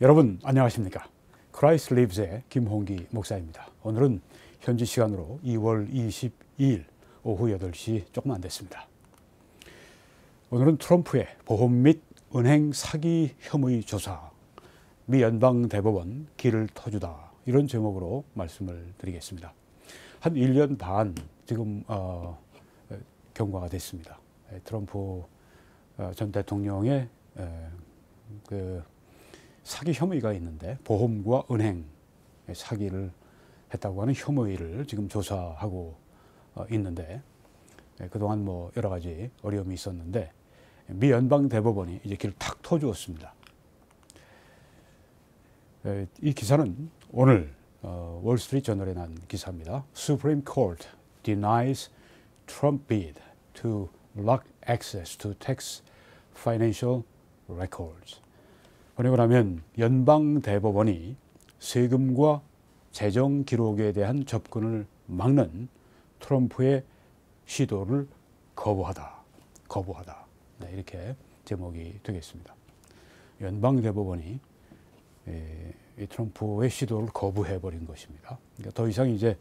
여러분 안녕하십니까? 크라이스트 리브스의 김홍기 목사입니다. 오늘은 현지 시간으로 2월 22일 오후 8시 조금 안 됐습니다. 오늘은 트럼프의 보험 및 은행 사기 혐의 조사, 미 연방대법원 길을 터주다, 이런 제목으로 말씀을 드리겠습니다. 한 1년 반 지금 경과가 됐습니다. 트럼프 전 대통령의 그 사기 혐의가 있는데, 보험과 은행 사기를 했다고 하는 혐의를 지금 조사하고 있는데, 그동안 뭐 여러 가지 어려움이 있었는데 미 연방 대법원이 이제 길을 탁 터주었습니다. 이 기사는 오늘 월스트리트 저널에 난 기사입니다. Supreme Court denies Trump bid to block access to tax financial records. 번역을 하면 연방 대법원이 세금과 재정 기록에 대한 접근을 막는 트럼프의 시도를 거부하다. 네, 이렇게 제목이 되겠습니다. 연방 대법원이 이 트럼프의 시도를 거부해버린 것입니다. 그러니까 더 이상 이제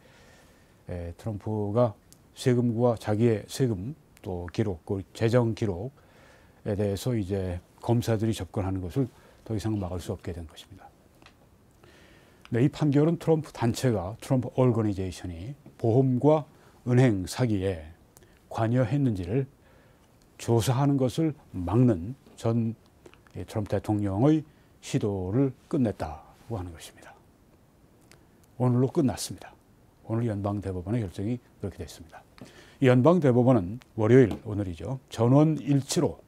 트럼프가 세금과 자기의 세금 또 기록, 재정 기록에 대해서 이제 검사들이 접근하는 것을 더 이상 막을 수 없게 된 것입니다. 네, 이 판결은 트럼프 단체가, 트럼프 오거니제이션이 보험과 은행 사기에 관여했는지를 조사하는 것을 막는 전 트럼프 대통령의 시도를 끝냈다고 하는 것입니다. 오늘로 끝났습니다. 오늘 연방대법원의 결정이 그렇게 됐습니다. 이 연방대법원은 월요일, 오늘이죠, 전원 일치로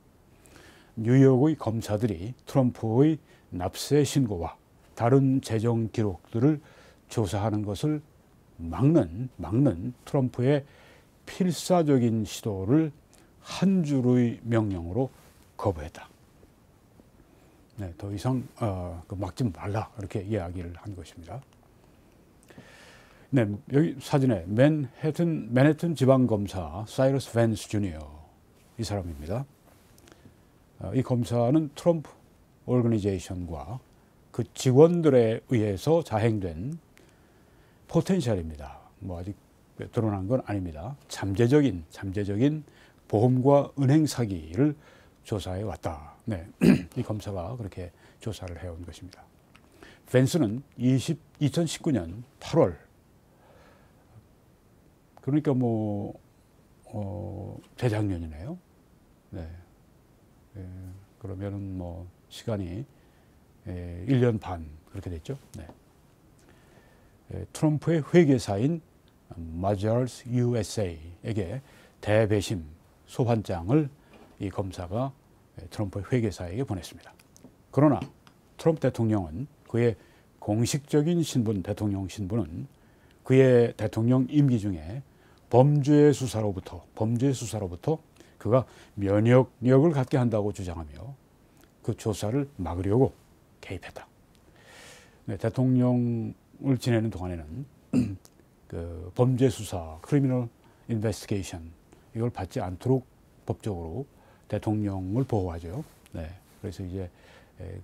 뉴욕의 검사들이 트럼프의 납세 신고와 다른 재정 기록들을 조사하는 것을 막는 트럼프의 필사적인 시도를 한 줄의 명령으로 거부했다. 네, 더 이상 막지 말라, 이렇게 이야기를 한 것입니다. 네, 여기 사진에 맨해튼 지방검사 사이러스 밴스 주니어, 이 사람입니다. 이 검사는 트럼프 오거니제이션과 그 직원들에 의해서 자행된 포텐셜입니다. 뭐 아직 드러난 건 아닙니다. 잠재적인 보험과 은행 사기를 조사해 왔다. 네, 이 검사가 그렇게 조사를 해온 것입니다. 밴스는 2019년 8월, 그러니까 뭐 재작년이네요. 네. 그러면은 뭐 시간이 1년 반 그렇게 됐죠. 네. 트럼프의 회계사인 마자르스 USA에게 대배심 소환장을 이 검사가 트럼프의 회계사에게 보냈습니다. 그러나 트럼프 대통령은 그의 공식적인 신분, 대통령 신분은 그의 대통령 임기 중에 범죄 수사로부터 그가 면역력을 갖게 한다고 주장하며 그 조사를 막으려고 개입했다. 네, 대통령을 지내는 동안에는 그 범죄 수사, 크리미널 인베스티게이션, 이걸 받지 않도록 법적으로 대통령을 보호하죠. 네, 그래서 이제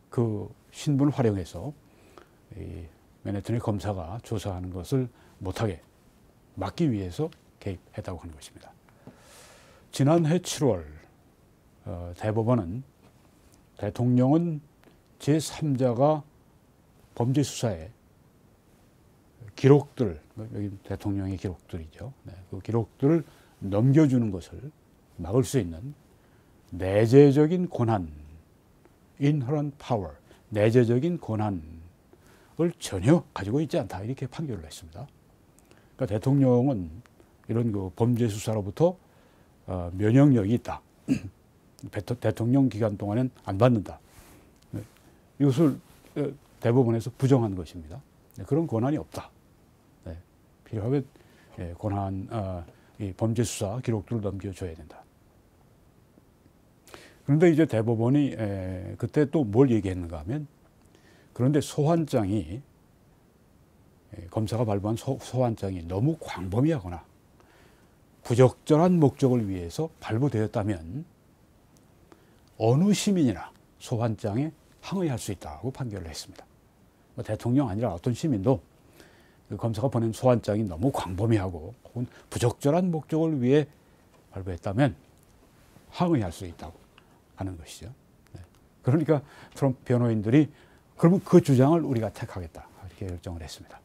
그 신분을 활용해서 이 맨해튼의 검사가 조사하는 것을 못하게 막기 위해서 개입했다고 하는 것입니다. 지난해 7월 대법원은 대통령은 제3자가 범죄 수사에 기록들, 여기 대통령의 기록들이죠. 네, 그 기록들을 넘겨주는 것을 막을 수 있는 내재적인 권한, inherent power, 내재적인 권한을 전혀 가지고 있지 않다, 이렇게 판결을 했습니다. 그러니까 대통령은 이런 그 범죄 수사로부터 면역력이 있다. 대통령 기간 동안엔 안 받는다. 이것을 대법원에서 부정한 것입니다. 그런 권한이 없다. 네, 필요하면 이 범죄 수사 기록들을 넘겨줘야 된다. 그런데 이제 대법원이 그때 또 뭘 얘기했는가 하면, 그런데 소환장이, 검사가 발부한 소환장이 너무 광범위하거나 부적절한 목적을 위해서 발부되었다면 어느 시민이나 소환장에 항의할 수 있다고 판결을 했습니다. 뭐 대통령 아니라 어떤 시민도 그 검사가 보낸 소환장이 너무 광범위하고 혹은 부적절한 목적을 위해 발부했다면 항의할 수 있다고 하는 것이죠. 네. 그러니까 트럼프 변호인들이 그러면 그 주장을 우리가 택하겠다 이렇게 결정을 했습니다.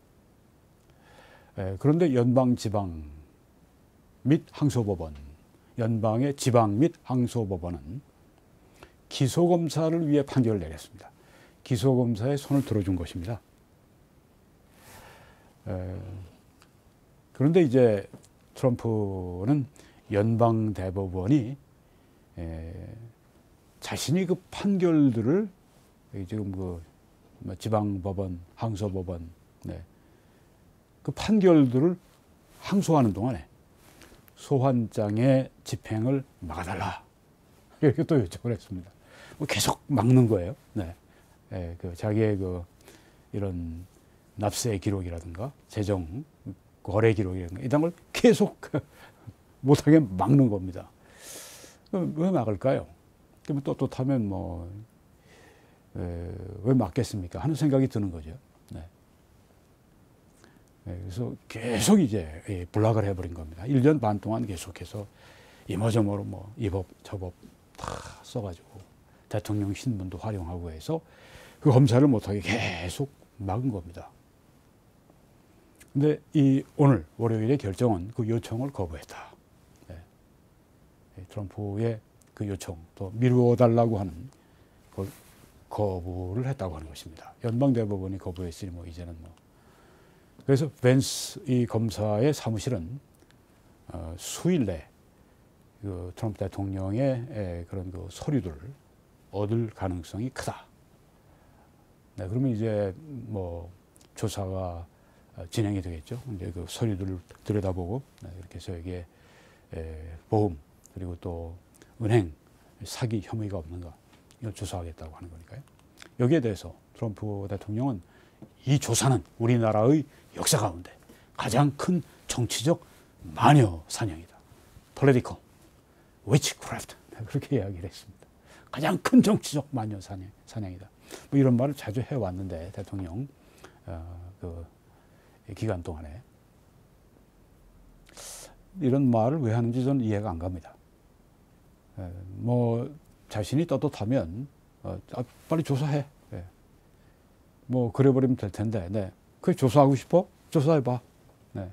그런데 연방, 지방 및 항소법원, 연방의 지방 및 항소법원은 기소검사를 위해 판결을 내렸습니다. 기소검사의 손을 들어준 것입니다. 그런데 이제 트럼프는 연방대법원이 자신이 그 판결들을 지금 그 지방법원, 항소법원, 네, 그 판결들을 항소하는 동안에 소환장의 집행을 막아달라 이렇게 또 요청을 했습니다. 계속 막는 거예요. 네, 그 자기의 그 이런 납세 기록이라든가 재정 거래 기록이라든가 이런 걸 계속 못하게 막는 겁니다. 왜 막을까요? 그러면 떳떳하면 뭐 왜 막겠습니까? 하는 생각이 드는 거죠. 네. 그래서 계속 이제 블락을 해버린 겁니다. 1년 반 동안 계속해서 이모저모로 뭐 이 법, 저 법 다 써가지고 대통령 신문도 활용하고 해서 그 검사를 못하게 계속 막은 겁니다. 근데 오늘 월요일의 결정은 그 요청을 거부했다. 네. 트럼프의 그 요청, 또 미루어달라고 하는 그 거부를 했다고 하는 것입니다. 연방대법원이 거부했으니 뭐 이제는 뭐. 그래서 벤스 이 검사의 사무실은 수일 내 그 트럼프 대통령의 그런 그 서류들을 얻을 가능성이 크다. 네, 그러면 이제 뭐 조사가 진행이 되겠죠. 이제 그 서류들을 들여다보고 이렇게 해서 이게 보험 그리고 또 은행 사기 혐의가 없는가 이걸 조사하겠다고 하는 거니까요. 여기에 대해서 트럼프 대통령은 이 조사는 우리나라의 역사 가운데 가장 큰 정치적 마녀 사냥이다. political witchcraft 그렇게 이야기를 했습니다. 가장 큰 정치적 마녀 사냥이다. 뭐 이런 말을 자주 해왔는데 대통령 그 기간 동안에 이런 말을 왜 하는지 저는 이해가 안 갑니다. 뭐 자신이 떳떳하면 빨리 조사해. 뭐 그래버리면 될 텐데, 네. 그게 조사하고 싶어? 조사해봐. 네.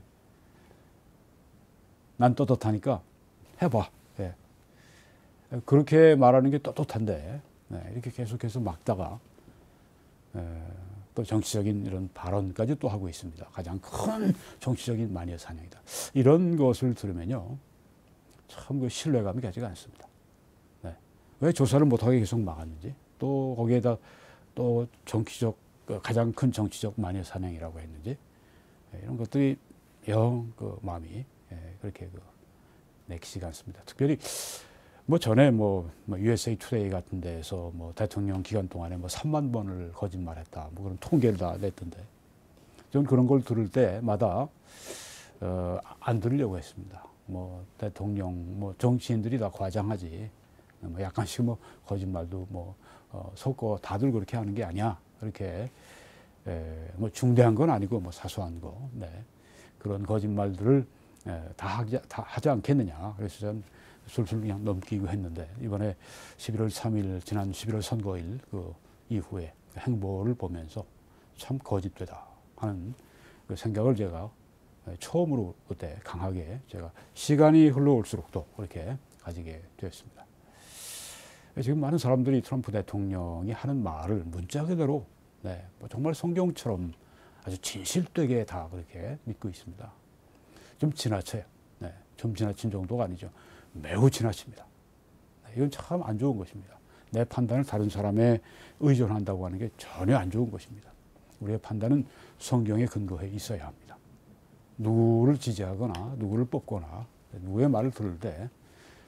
난 떳떳하니까 해봐. 네. 그렇게 말하는 게 떳떳한데, 네. 이렇게 계속해서 막다가 또 정치적인 이런 발언까지 또 하고 있습니다. 가장 큰 정치적인 마녀 사냥이다. 이런 것을 들으면요, 참 그 신뢰감이 가지가 않습니다. 네. 왜 조사를 못하게 계속 막았는지, 또 거기에다 또 정치적 가장 큰 정치적 마녀 사냥이라고 했는지 이런 것들이 영 그 마음이 그렇게 내키지가 않습니다. 특별히 뭐 전에 뭐 USA 투데이 같은 데에서 뭐 대통령 기간 동안에 뭐 3만 번을 거짓말했다 뭐 그런 통계를 다 냈던데 저는 그런 걸 들을 때마다 안 들으려고 했습니다. 뭐 대통령 뭐 정치인들이 다 과장하지 뭐 약간씩 뭐 거짓말도 뭐 섞어 다들 그렇게 하는 게 아니야. 그렇게 뭐 중대한 건 아니고 뭐 사소한 거, 네. 그런 거짓말들을 다 하지 않겠느냐. 그래서 저는 술술 그냥 넘기고 했는데 이번에 11월 3일 지난 11월 선거일 그 이후에 행보를 보면서 참 거짓되다 하는 그 생각을 제가 처음으로 그때 강하게 제가 시간이 흘러올수록 또 그렇게 가지게 되었습니다. 지금 많은 사람들이 트럼프 대통령이 하는 말을 문자 그대로 네, 뭐 정말 성경처럼 아주 진실되게 다 그렇게 믿고 있습니다. 좀 지나쳐요. 네, 좀 지나친 정도가 아니죠. 매우 지나칩니다. 네, 이건 참 안 좋은 것입니다. 내 판단을 다른 사람에 의존한다고 하는 게 전혀 안 좋은 것입니다. 우리의 판단은 성경에 근거해 있어야 합니다. 누구를 지지하거나 누구를 뽑거나 누구의 말을 들을 때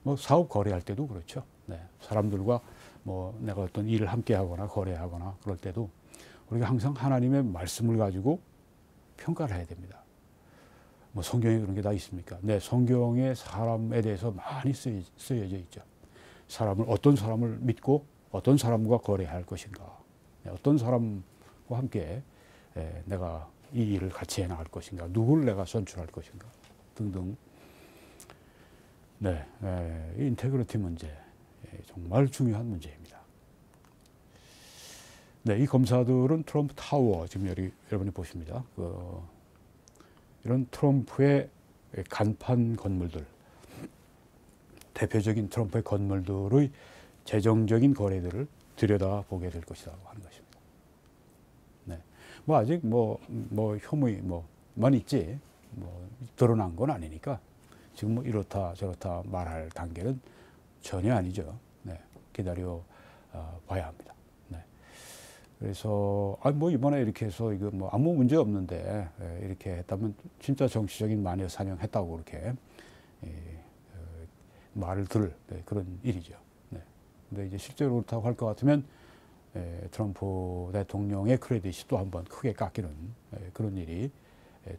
뭐 사업 거래할 때도 그렇죠. 네, 사람들과 뭐 내가 어떤 일을 함께 하거나 거래하거나 그럴 때도 우리가 항상 하나님의 말씀을 가지고 평가를 해야 됩니다. 뭐 성경에 그런 게 다 있습니까? 네, 성경에 사람에 대해서 많이 쓰여져 있죠. 어떤 사람을 믿고 어떤 사람과 거래할 것인가. 어떤 사람과 함께 내가 이 일을 같이 해나갈 것인가, 누구를 내가 선출할 것인가 등등. 네, 이 인테그리티 문제 정말 중요한 문제입니다. 네, 이 검사들은 트럼프 타워 지금 여러분이 보십니다. 이런 트럼프의 간판 건물들, 대표적인 트럼프의 건물들의 재정적인 거래들을 들여다보게 될 것이라고 하는 것입니다. 네, 뭐 아직 혐의만 있지 드러난 건 아니니까 지금 이렇다 저렇다 말할 단계는 전혀 아니죠. 네, 기다려 봐야 합니다. 네, 그래서 이번에 이렇게 해서 이거 아무 문제 없는데 이렇게 했다면 진짜 정치적인 마녀 사냥했다고 그렇게 말을 들을 그런 일이죠. 네, 근데 이제 실제로 그렇다고 할 것 같으면 트럼프 대통령의 크레딧이 또 한번 크게 깎이는 그런 일이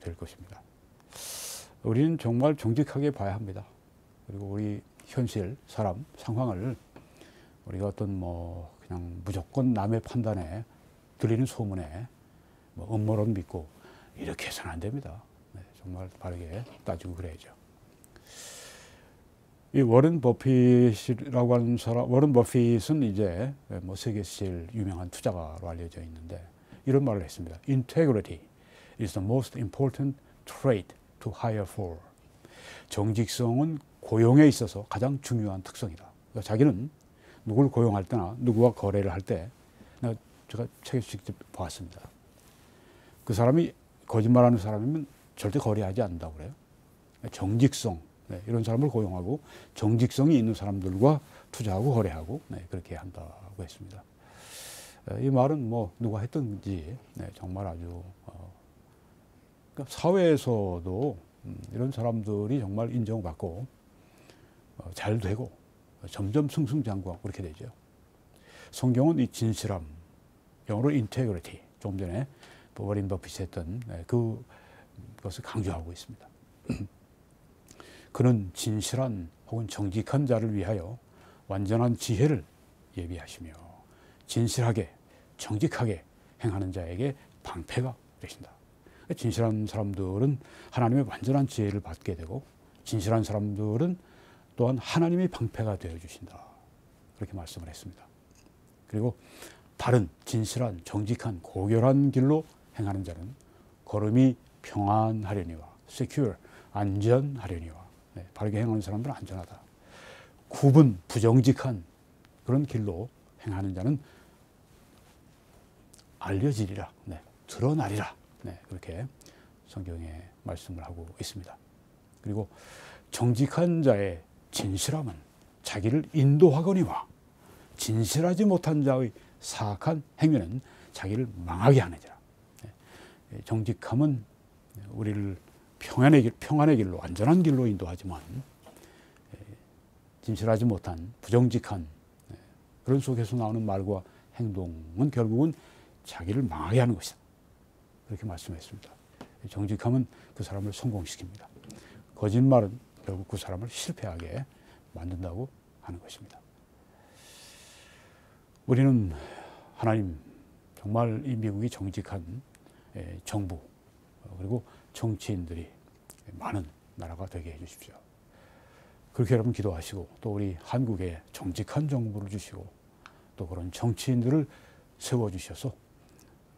될 것입니다. 우리는 정말 정직하게 봐야 합니다. 그리고 우리 현실 상황을 우리가 어떤 그냥 무조건 남의 판단에 들리는 소문에 음모론 믿고 이렇게 해서는 안 됩니다. 네, 정말 바르게 따지고 그래야죠. 이 워런 버핏이라고 하는 사람, 워런 버핏은 이제 세계에서 제일 유명한 투자가로 알려져 있는데 이런 말을 했습니다. Integrity is the most important trait to hire for. 정직성은 고용에 있어서 가장 중요한 특성이다. 그러니까 자기는 누구를 고용할 때나 누구와 거래를 할 때 제가 책에서 직접 보았습니다. 그 사람이 거짓말하는 사람이면 절대 거래하지 않는다고 그래요. 정직성, 이런 사람을 고용하고 정직성이 있는 사람들과 투자하고 거래하고 그렇게 한다고 했습니다. 이 말은 누가 했든지 정말 아주 그러니까 사회에서도 이런 사람들이 정말 인정받고 잘 되고 점점 승승장구하고 그렇게 되죠. 성경은 이 진실함, 영어로 integrity, 조금 전에 워런 버핏이 했던 그것을 강조하고 있습니다. 그는 진실한 혹은 정직한 자를 위하여 완전한 지혜를 예비하시며 진실하게 정직하게 행하는 자에게 방패가 되신다. 진실한 사람들은 하나님의 완전한 지혜를 받게 되고 진실한 사람들은 또한 하나님의 방패가 되어 주신다. 그렇게 말씀을 했습니다. 그리고 바른, 진실한, 정직한, 고결한 길로 행하는 자는 걸음이 평안하려니와 secure, 안전하려니와 바르게 행하는 사람들은 안전하다. 굽은, 부정직한 그런 길로 행하는 자는 알려지리라, 드러나리라. 그렇게 성경에 말씀을 하고 있습니다. 그리고 정직한 자의 진실함은 자기를 인도하거니와 진실하지 못한 자의 사악한 행위는 자기를 망하게 하느니라. 정직함은 우리를 평안의 길로, 안전한 길로 인도하지만 진실하지 못한 부정직한 그런 속에서 나오는 말과 행동은 결국은 자기를 망하게 하는 것이다. 그렇게 말씀했습니다. 정직함은 그 사람을 성공시킵니다. 거짓말은 결국 그 사람을 실패하게 만든다고 하는 것입니다. 우리는 하나님, 정말 이 미국이 정직한 정부 그리고 정치인들이 많은 나라가 되게 해주십시오. 그렇게 여러분 기도하시고 또 우리 한국에 정직한 정부를 주시고 또 그런 정치인들을 세워주셔서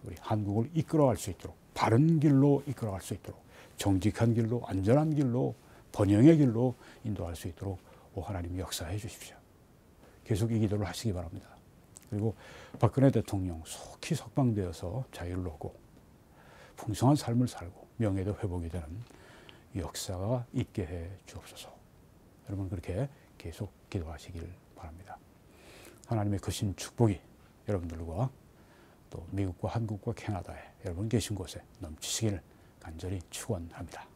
우리 한국을 이끌어갈 수 있도록 바른 길로 이끌어갈 수 있도록 정직한 길로 안전한 길로 번영의 길로 인도할 수 있도록 하나님 역사해 주십시오. 계속 이 기도를 하시기 바랍니다. 그리고 박근혜 대통령 속히 석방되어서 자유를 얻고 풍성한 삶을 살고 명예도 회복이 되는 역사가 있게 해 주옵소서. 여러분 그렇게 계속 기도하시길 바랍니다. 하나님의 크신 축복이 여러분들과 또 미국과 한국과 캐나다에 여러분 계신 곳에 넘치시기를 간절히 축원합니다.